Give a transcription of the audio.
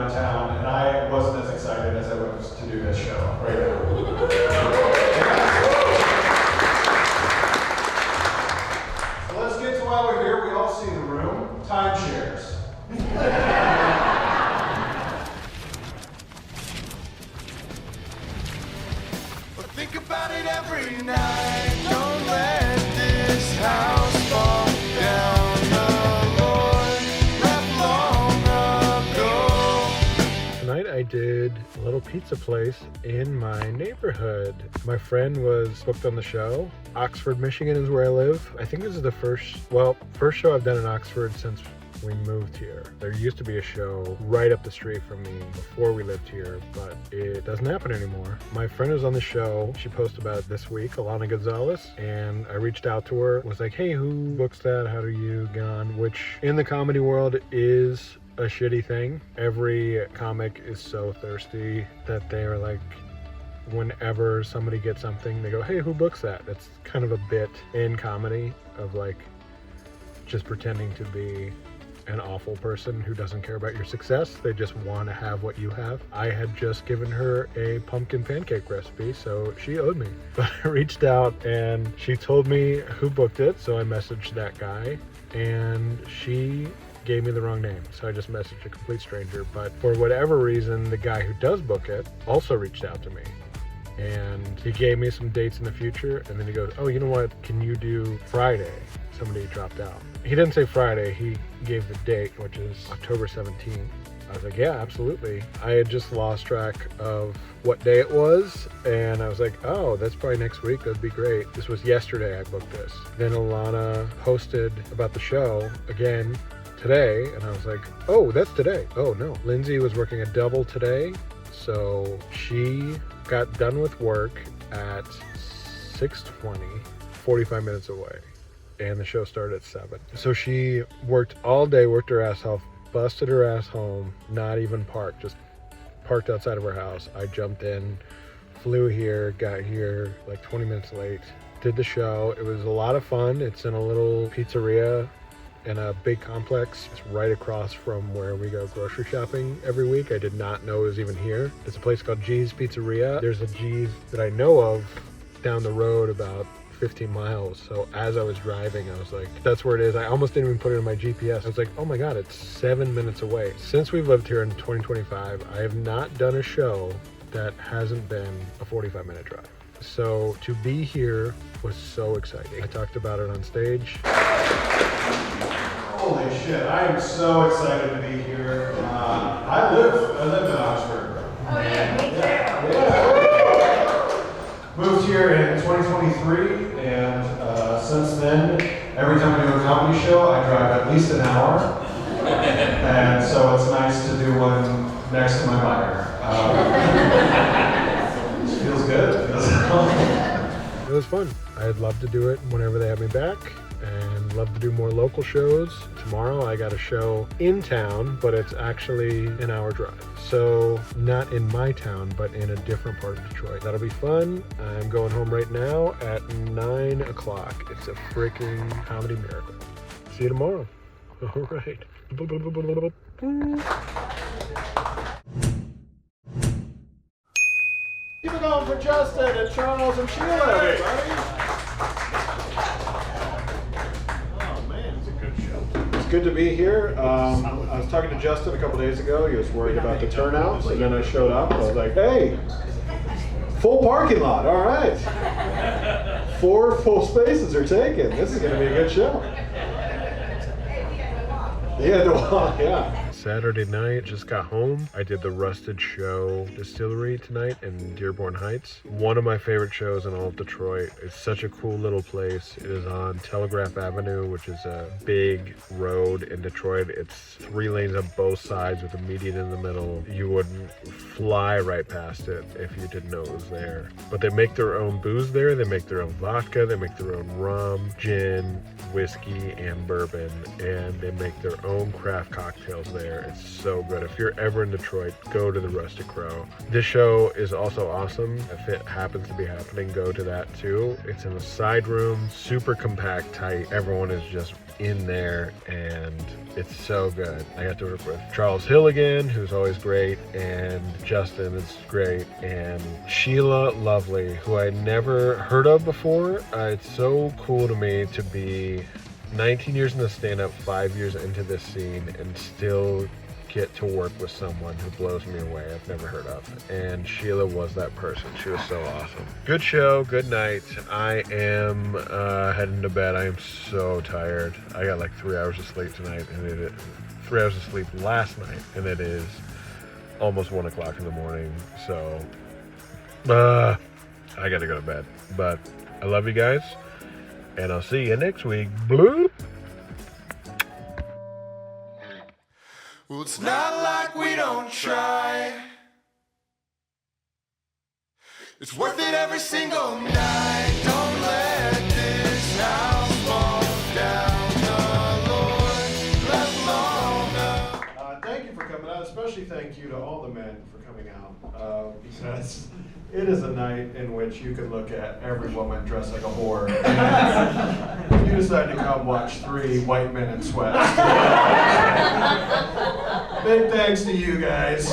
downtown, and I wasn't as excited as I was to do this show right now. So let's get to why we're here. We all see the room. Timeshares. Think about it every night. Don't let this house fall down. The Lord left long ago. Tonight I did a little pizza place in my neighborhood. My friend was booked on the show. Oxford, Michigan is where I live. I think this is the first show I've done in Oxford since we moved here. There used to be a show right up the street from me before we lived here, but it doesn't happen anymore. My friend was on the show. She posted about it this week, Alana Gonzalez, and I reached out to her, was like, hey, who books that? How do you get on? Which in the comedy world is a shitty thing. Every comic is so thirsty that they are like, whenever somebody gets something, they go, hey, who books that? That's kind of a bit in comedy of like just pretending to be an awful person who doesn't care about your success. They just want to have what you have. I had just given her a pumpkin pancake recipe, so she owed me. But I reached out and she told me who booked it, so I messaged that guy, and she gave me the wrong name, so I just messaged a complete stranger. But for whatever reason, the guy who does book it also reached out to me, and he gave me some dates in the future, and then he goes, oh, you know what, can you do Friday? Somebody dropped out. He didn't say Friday, he gave the date, which is October 17th. I was like, yeah, absolutely. I had just lost track of what day it was, and I was like, oh, that's probably next week, that'd be great. This was yesterday I booked this. Then Alana posted about the show again today, and I was like, oh, that's today. Oh no, Lindsay was working a double today, so she got done with work at 6:20, 45 minutes away, and the show started at 7. So she worked all day, worked her ass off, busted her ass home, not even parked, just parked outside of her house. I jumped in, flew here, got here like 20 minutes late, did the show. It was a lot of fun. It's in a little pizzeria in a big complex. It's right across from where we go grocery shopping every week. I did not know it was even here. It's a place called gspizzeria. There's a G's that I know of down the road about 15 miles. So as I was driving, I was like, that's where it is. I almost didn't even put it in my GPS. I was like, oh my God, it's 7 minutes away. Since we've lived here in 2025, I have not done a show that hasn't been a 45-minute drive. So to be here was so exciting. I talked about it on stage. Holy shit, I am so excited to be here. I live in Oxford. Oh yeah, me too. Yeah. Moved here in 2023, and since then, every time I do a comedy show, I drive at least an hour. And so it's nice to do one next to my fire. It feels good. It was fun. I'd love to do it whenever they have me back, and love to do more local shows. Tomorrow I got a show in town, but it's actually an hour drive. So not in my town, but in a different part of Detroit. That'll be fun. I'm going home right now at 9 o'clock. It's a freaking comedy miracle. See you tomorrow. All right. Keep it going for Justin and Charles and Sheila, everybody. Oh man, it's a good show. It's good to be here. I was talking to Justin a couple days ago. He was worried about the turnouts, and then I showed up. I was like, hey, full parking lot. All right. 4 full spaces are taken. This is going to be a good show. Yeah. Saturday night, just got home. I did the Rusted Crow Distillery tonight in Dearborn Heights. One of my favorite shows in all of Detroit. It's such a cool little place. It is on Telegraph Avenue, which is a big road in Detroit. It's 3 lanes on both sides with a median in the middle. You would fly right past it if you didn't know it was there. But they make their own booze there. They make their own vodka. They make their own rum, gin, whiskey, and bourbon. And they make their own craft cocktails there. It's so good. If you're ever in Detroit, go to the Rusted Crow. This show is also awesome. If it happens to be happening, go to that too. It's in a side room, super compact, tight. Everyone is just in there, and it's so good. I got to work with Charles Hill again, who's always great, and Justin is great, and Sheila Lovely, who I never heard of before. It's so cool to me to be 19 years in the stand-up, 5 years into this scene, and still get to work with someone who blows me away I've never heard of. And Sheila was that person. She was so awesome. Good show, good night. I am heading to bed. I am so tired. I got like 3 hours of sleep tonight, and 3 hours of sleep last night, and it is almost 1 o'clock in the morning. So I gotta go to bed. But I love you guys, and I'll see you next week. Bloop. Well, it's not like we don't try. It's worth it every single night. Don't let this house fall down. The Lord left long. Thank you for coming out. Especially thank you to all the men for coming out. Because it is a night in which you can look at every woman dressed like a whore. And you decide to come watch 3 white men in sweats. Big thanks to you guys.